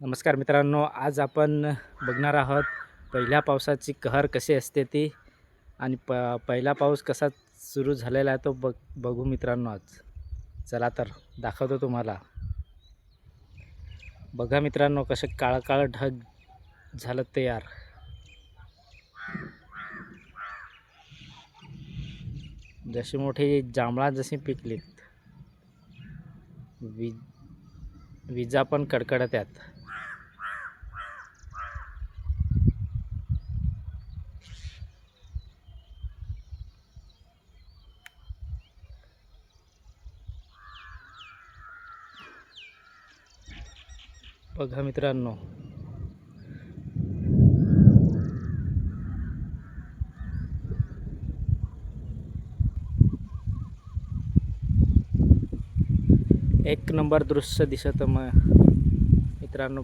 नमस्कार मित्रांनो, आज आपण बघणार आहोत पहिल्या पावसाची कहर कशी असते ती आणि पहिला पाऊस कसा सुरू झालेला आहे तो बघू मित्रांनो. आज चला तर दाखवतो तुम्हाला. बघा मित्रांनो, कसे काळं काळं ढग झालं तयार. जशी मोठी जांभळा जशी पिकलीत, विजा पण कडकडत्यात. बघा मित्रांनो, एक नंबर दृश्य दिसत मित्रांनो.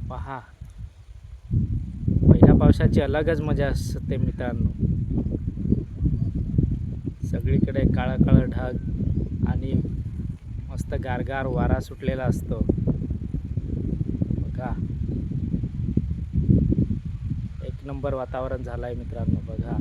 पहा, पहिल्या पावसाची अलगच मजा असते मित्रांनो. सगळीकडे काळं काळं ढग आणि मस्त गारगार वारा सुटलेला असतो. बघा, एक नंबर वातावरण झालं आहे मित्रांनो. बघा.